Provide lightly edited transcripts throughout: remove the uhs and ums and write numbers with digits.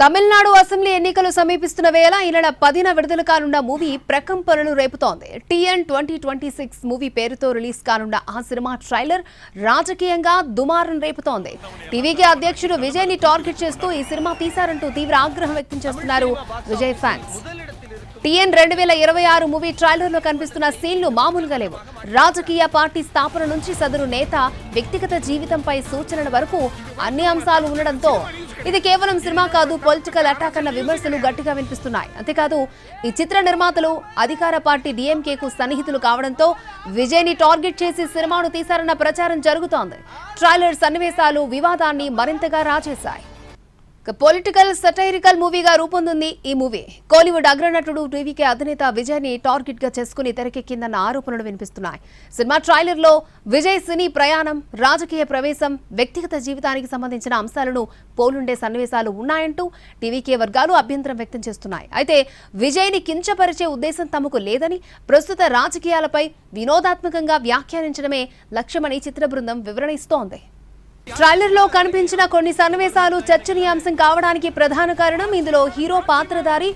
Tamil Nadu assembly ఎన్నికలు సమీపిస్తున్న వేళ ఈ నెల 10న విడుదల కానున్న మూవీ ప్రకంపనలు రేపుతోంది. టిఎన్ 2026 మూవీ పేరుతో రిలీజ్ కానున్న ఆ సినిమా ట్రైలర్ రాజకీయంగా దుమారం రేపుతోంది. టీవీకే అధ్యక్షుడు విజయ్ ని టార్గెట్ చేస్తూ ఈ సినిమా తీశారంటూ తీవ్ర ఆగ్రహం వ్యక్తం చేస్తున్నారు Vijay fans. TN 2026 movie trailer లో కనిపిస్తున్న సీన్లు మామూలుగా లేవు. రాజకీయ పార్టీ స్థాపన నుంచి సదరు నేత వ్యక్తిగత జీవితంపై సూచనల వరకు అన్ని అంశాలు ఉండడంతో ఇది కేవలం సినిమా కాదు, పొలిటికల్ అటాక్ అన్న విమర్శలు గట్టిగా వినిపిస్తున్నాయి. అంతేకాదు ఈ చిత్ర నిర్మాతలు అధికార పార్టీ డిఎంకేకు సన్నిహితులు కావడంతో విజయ్ ని టార్గెట్ చేసి సినిమాను తీశారన్న ప్రచారం జరుగుతోంది. ట్రైలర్ సన్నివేశాలు వివాదాన్ని మరింతగా రాజేశాయి. పొలిటికల్ సటైరికల్ మూవీగా రూపొందింది ఈ మూవీ. కోలీవుడ్ అగ్రనటుడు టీవీకే అధినేత విజయ్ ని టార్గెట్ గా చేసుకుని తెరకెక్కిందన్న ఆరోపణలు వినిపిస్తున్నాయి. సినిమా ట్రైలర్ లో విజయ్ సినీ ప్రయాణం, రాజకీయ ప్రవేశం, వ్యక్తిగత జీవితానికి సంబంధించిన అంశాలను పోలుండే సన్నివేశాలు ఉన్నాయంటూ టీవీకే వర్గాలు అభ్యంతరం వ్యక్తం చేస్తున్నాయి. అయితే విజయ్ ని కించపరిచే ఉద్దేశం తమకు లేదని, ప్రస్తుత రాజకీయాలపై వినోదాత్మకంగా వ్యాఖ్యానించడమే లక్ష్యమని చిత్ర బృందం వివరణ ఇస్తోంది. ట్రైలర్ లో కనిపించిన కొన్ని సన్నివేశాలు చర్చనీయాంశం కావడానికి ప్రధాన కారణం ఇందులో హీరో పాత్రధారి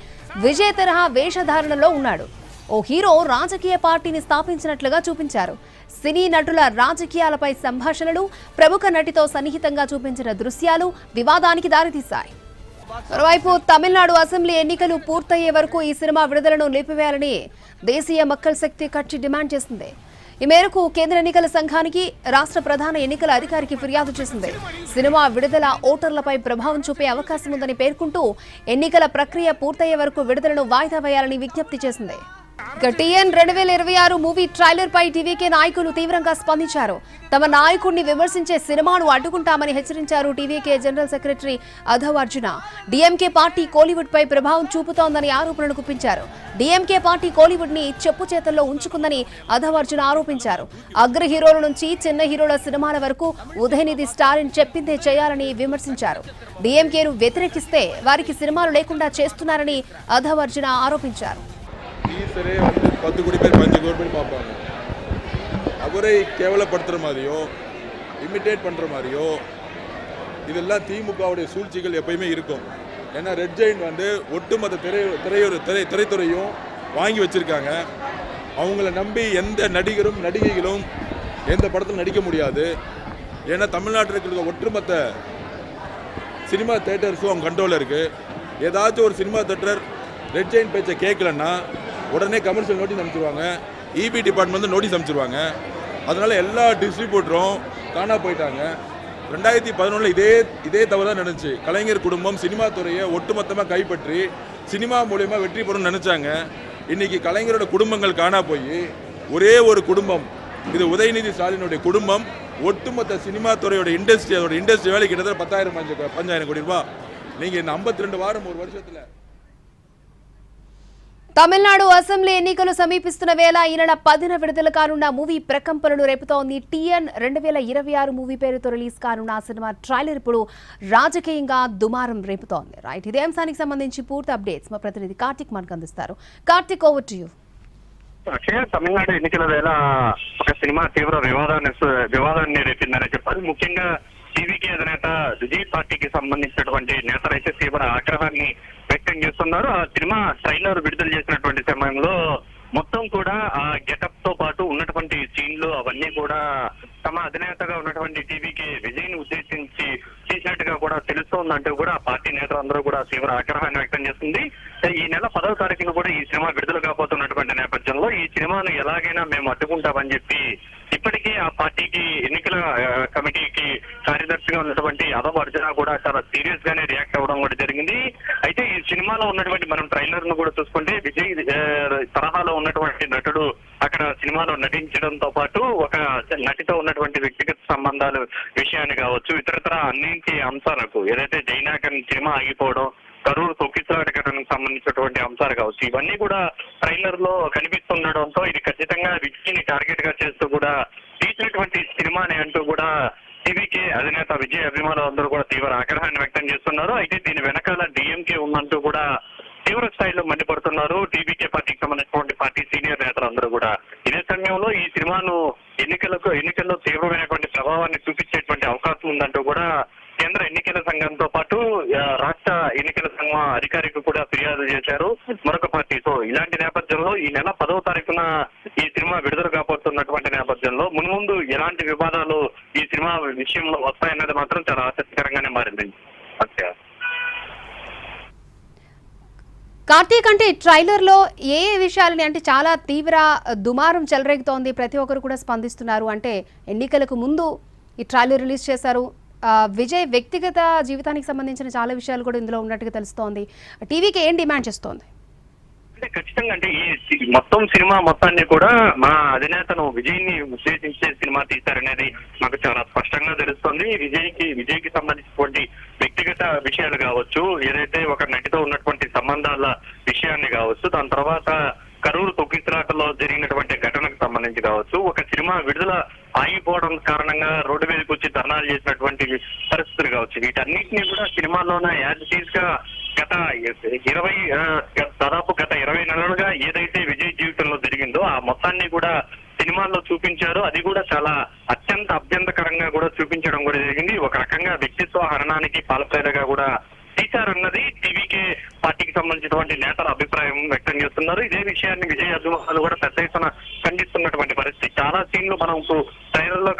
విజయ్ తరహా వేషధారణలో ఉన్నాడు. ఓ హీరో రాజకీయ పార్టీని స్థాపించినట్లుగా చూపించారు. సినీ నటుల రాజకీయాలపై సంభాషణలు, ప్రముఖ నటితో సన్నిహితంగా చూపించిన దృశ్యాలు వివాదానికి దారితీశాయి. మరోవైపు తమిళనాడు అసెంబ్లీ ఎన్నికలు పూర్తయ్యే వరకు ఈ సినిమా విడుదలను నిలిపివేయాలని దేశీయ మక్కల్ శక్తి కక్షి డిమాండ్ చేసింది. ఈ మేరకు కేంద్ర ఎన్నికల సంఘానికి రాష్ట్ర ప్రధాన ఎన్నికల అధికారికి ఫిర్యాదు చేసింది. సినిమా విడుదల ఓటర్లపై ప్రభావం చూపే అవకాశం ఉందని పేర్కొంటూ ఎన్నికల ప్రక్రియ పూర్తయ్యే వరకు విడుదలను వాయిదా వేయాలని విజ్ఞప్తి చేసింది. టిఎన్ 2026 మూవీ ట్రైలర్ పై టీవీకే నాయకులు తీవ్రంగా స్పందించారు. తమ నాయకుడిని విమర్శించే సినిమాను అడ్డుకుంటామని హెచ్చరించారు TVK general secretary Adhav Arjuna. DMK party Kollywood పై ప్రభావం చూపుతోందని ఆరోపణలు గుప్పించారు. డీఎంకే పార్టీ కోలీవుడ్ ని చెప్పు చేతల్లో ఉంచుకుందని అధవ్ అర్జున ఆరోపించారు. అగ్ర హీరోల నుంచి చిన్న హీరోల సినిమాల వరకు ఉదయనిధి స్టాలిన్ చెప్పిందే చేయాలని విమర్శించారు. డీఎంకేను వ్యతిరేకిస్తే వారికి సినిమాలు లేకుండా చేస్తున్నారని అధవ్ అర్జున ఆరోపించారు. ஈஸ்வரே வந்து 10 கோடி பேர் 5 கோடி பேர் பார்ப்பாங்க. அவரை கேவலப்படுத்துகிற மாதிரியோ இமிட்டேட் பண்ணுற மாதிரியோ இதெல்லாம் திமுகவுடைய சூழ்ச்சிகள் எப்பயுமே இருக்கும். ஏன்னா ரெட் ஜெயிண்ட் வந்து ஒட்டுமொத்த திரைத்துறையும் வாங்கி வச்சுருக்காங்க. அவங்கள நம்பி எந்த நடிகரும் நடிகைகளும் எந்த படத்தில் நடிக்க முடியாது. ஏன்னா தமிழ்நாட்டில் இருக்கிற ஒட்டுமொத்த சினிமா தேட்டர்ஸும் அவங்க கண்ட்ரோலில் இருக்குது. ஏதாச்சும் ஒரு சினிமா தேட்டர் ரெட் ஜெயிண்ட் பேச்சை கேட்கலன்னா உடனே கமர்ஷியல் நோட்டீஸ் அனுப்பிச்சிருவாங்க, இபி டிபார்ட்மெண்ட் வந்து நோட்டீஸ் அனுப்பிச்சிருவாங்க. அதனால் எல்லா டிஸ்ட்ரிபியூட்டரும் காணா போயிட்டாங்க. 2011 இதே தவறு தான் நடந்துச்சு. கலைஞர் குடும்பம் சினிமா துறையை ஒட்டுமொத்தமாக கைப்பற்றி சினிமா மூலயமா வெற்றி பெறும்னு நினச்சாங்க. இன்றைக்கி கலைஞரோட குடும்பங்கள் காணா போய் ஒரே ஒரு குடும்பம், இது உதயநிதி ஸ்டாலினுடைய குடும்பம், ஒட்டுமொத்த சினிமா துறையோட இண்டஸ்ட்ரி, அதோட இண்டஸ்ட்ரி வேலை கிட்டத்தட்ட 10,000 கோடி ரூபாய். நீங்கள் இந்த 52 வாரம் ஒரு வருஷத்தில் తమిళనాడు అసెంబ్లీ ఎన్నికలు సమీపిస్తున్న వేళ ఈ నెల 10న విడుదల కానున్న మూవీ ప్రకంపనలు రేపుతోంది. టిఎన్ 2026 మూవీ పేరుతో రిలీజ్ కానున్న ఆ సినిమా ట్రైలర్ ఇప్పుడు రాజకీయంగా దుమారం రేపుతోంది. రైట్, ఇదే అంశానికి సంబంధించి పూర్తి అప్డేట్స్ మా ప్రతినిధి కార్తిక్ మనకు అందిస్తారు. Karthik, over to you. Tamil Nadu ఎన్నికల వేళ ఒక సినిమా తీవ్ర వివాదాన్ని రేపిందని చెప్పాలి. ముఖ్యంగా టీవీకే అధినేత విజయ్ పార్టీకి సంబంధించినటువంటి నేతలైతే తీవ్ర ఆగ్రహాన్ని వ్యక్తం చేస్తున్నారు. ఆ సినిమా ట్రైలర్ విడుదల చేసినటువంటి సమయంలో మొత్తం కూడా ఆ గెటప్ తో పాటు ఉన్నటువంటి సీన్లు అవన్నీ కూడా తమ అధినేతగా ఉన్నటువంటి టీవీకే విజయ్ ని ఉద్దేశించి చేసినట్టుగా కూడా తెలుస్తోందంటూ కూడా ఆ పార్టీ నేతలందరూ కూడా తీవ్ర ఆగ్రహాన్ని వ్యక్తం చేస్తుంది. ఈ నెల 10వ తారీఖున కూడా ఈ సినిమా విడుదల కాబోతున్నటువంటి నేపథ్యంలో ఈ సినిమాను ఎలాగైనా మేము అడ్డుకుంటామని చెప్పి ఇప్పటికే ఆ పార్టీకి ఎన్నికల కమిటీకి కార్యదర్శిగా ఉన్నటువంటి అధవ్ అర్జున కూడా చాలా సీరియస్ గానే రియాక్ట్ అవ్వడం కూడా జరిగింది. అయితే ఈ సినిమాలో ఉన్నటువంటి మనం ట్రైలర్ ను కూడా చూసుకుంటే విజయ్ తరహాలో ఉన్నటువంటి నటుడు అక్కడ సినిమాలో నటించడంతో పాటు ఒక నటితో ఉన్నటువంటి వ్యక్తిగత సంబంధాల విషయాన్ని కావచ్చు, ఇతరతర అన్నింటి అంశాలకు ఏదైతే జైనాకర్ సినిమా ఆగిపోవడం, కరూరు తొక్కిసలాట ఘటనకు సంబంధించినటువంటి అంశాలు కావచ్చు, ఇవన్నీ కూడా ట్రైలర్ లో కనిపిస్తుండడంతో ఇది ఖచ్చితంగా విజయ్ని టార్గెట్ గా చేస్తూ కూడా తీసినటువంటి సినిమాని అంటూ కూడా టీవీకే అధినేత విజయ్ అభిమానులందరూ కూడా తీవ్ర ఆగ్రహాన్ని వ్యక్తం చేస్తున్నారు. అయితే దీని వెనకాల డిఎంకే ఉందంటూ కూడా తీవ్ర స్థాయిలో మండిపడుతున్నారు టీవీకే పార్టీకి సంబంధించినటువంటి పార్టీ సీనియర్ నేతలందరూ కూడా. ఇదే సమయంలో ఈ సినిమాను ఎన్నికల్లో తీవ్రమైనటువంటి ప్రభావాన్ని చూపించేటువంటి అవకాశం ఉందంటూ కూడా కేంద్ర ఎన్నికల సంఘంతో పాటు రాష్ట్ర ఎన్నికల సంఘం అధికారికి కూడా ఫిర్యాదు చేశారు మరొక పార్టీ. సో ఇలాంటి నేపథ్యంలో ఈ నెల 10వ తారీఖున ఈ సినిమా విడుదల కాబోతున్నటువంటి నేపథ్యంలో మున్ముందు ఎలాంటి వివాదాలు ఈ సినిమా విషయంలో వస్తాయన్నది మాత్రం చాలా ఆసక్తికరంగానే మారింది. కార్తీక్, అంటే ట్రైలర్ లో ఏ విషయాలని, అంటే చాలా తీవ్ర దుమారం చెలరేగుతోంది, ప్రతి ఒక్కరు కూడా స్పందిస్తున్నారు. అంటే ఎన్నికలకు ముందు ఈ ట్రైలర్ రిలీజ్ చేశారు. విజయ్ వ్యక్తిగత జీవితానికి సంబంధించిన చాలా విషయాలు కూడా ఇందులో ఉన్నట్టుగా తెలుస్తోంది. టీవీకి ఏం డిమాండ్ చేస్తోంది? అంటే ఖచ్చితంగా అంటే ఈ మొత్తం సినిమా మొత్తాన్ని కూడా మా అధినేతను విజయ్ని ఉద్దేశించే సినిమా తీశారనేది మాకు చాలా స్పష్టంగా తెలుస్తోంది. విజయ్కి సంబంధించినటువంటి వ్యక్తిగత విషయాలు కావచ్చు, ఏదైతే ఒక నటితో ఉన్నటువంటి సంబంధాల విషయాన్ని కావచ్చు, దాని తర్వాత కరూరు తొక్కిసలాటలో జరిగినటువంటి ఘటనకు సంబంధించి కావచ్చు, ఒక సినిమా విడుదల ఆగిపోవడం కారణంగా రోడ్డు మీదకి వచ్చి ధర్నాలు చేసినటువంటి పరిస్థితులు కావచ్చు, వీటన్నిటినీ కూడా సినిమాలోనే యాజ్ ఇట్ గా దాదాపు గత 20 నెలలుగా ఏదైతే విజయ్ జీవితంలో జరిగిందో ఆ మొత్తాన్ని కూడా సినిమాల్లో చూపించారు. అది కూడా చాలా అత్యంత అభ్యంతకరంగా కూడా చూపించడం కూడా జరిగింది. ఒక రకంగా వ్యక్తిత్వ హరణానికి పాల్పడేగా కూడా తీశారన్నది టీవీకే పార్టీకి సంబంధించినటువంటి నేతల అభిప్రాయం వ్యక్తం చేస్తున్నారు. ఇదే విషయాన్ని విజయ్ అభిమానులు కూడా పెద్ద ఎత్తున ఖండిస్తున్నటువంటి పరిస్థితి. చాలా సీన్లు మనకు ట్రైలర్ లో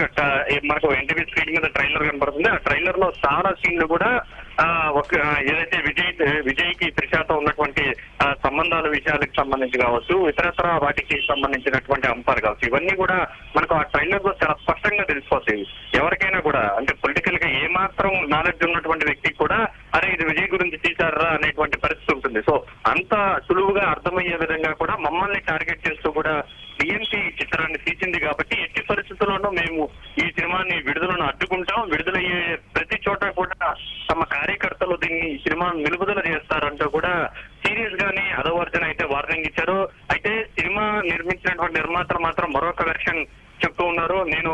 మనకు ఎన్టీవీ స్క్రీన్ మీద ట్రైలర్ కనబడుతుంది. ఆ ట్రైలర్ లో చాలా సీన్లు కూడా ఏదైతే విజయ్కి త్రిషతో ఉన్నటువంటి సంబంధాల విషయాలకు సంబంధించి కావచ్చు, ఇతరత్ర వాటికి సంబంధించినటువంటి అంశాలు కావచ్చు, ఇవన్నీ కూడా మనకు ఆ ట్రైలర్ లో చాలా స్పష్టంగా తెలిసిపోతాయి. ఎవరికైనా కూడా అంటే పొలిటికల్ గా ఏమాత్రం నాలెడ్జ్ ఉన్నటువంటి వ్యక్తికి కూడా అరే ఇది విజయ్ గురించి తీశారా అనేటువంటి పరిస్థితి ఉంటుంది. సో అంత సులువుగా అర్థమయ్యే విధంగా కూడా మమ్మల్ని టార్గెట్ చేస్తూ కూడా టీఎంసీ చిత్రాన్ని తీసింది కాబట్టి ఎట్టి పరిస్థితుల్లోనూ మేము ఈ సినిమాని విడుదలను అడ్డుకుంటాం, విడుదలయ్యే ప్రతి చోట కూడా తమ కార్యకర్తలు దీన్ని ఈ సినిమాను నిలుపుదల చేస్తారంటూ కూడా సీరియస్ గానే అదవర్జన అయితే వార్నింగ్ ఇచ్చారు. అయితే సినిమా నిర్మించినటువంటి నిర్మాతలు మాత్రం మరొక వెర్షన్ చెప్తూ ఉన్నారు. నేను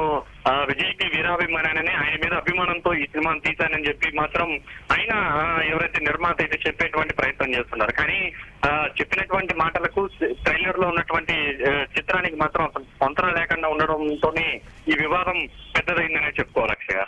విజయ్కి వీరాభిమానాన్ని, ఆయన మీద అభిమానంతో ఈ సినిమాను తీశానని చెప్పి మాత్రం ఆయన ఎవరైతే నిర్మాత అయితే చెప్పేటువంటి ప్రయత్నం చేస్తున్నారు. కానీ చెప్పినటువంటి మాటలకు ట్రైలర్ లో ఉన్నటువంటి చిత్రానికి మాత్రం పొంతన లేకుండా ఉండడంతోనే ఈ వివాదం పెద్దదైందనే చెప్పుకోవాలి అక్షయ.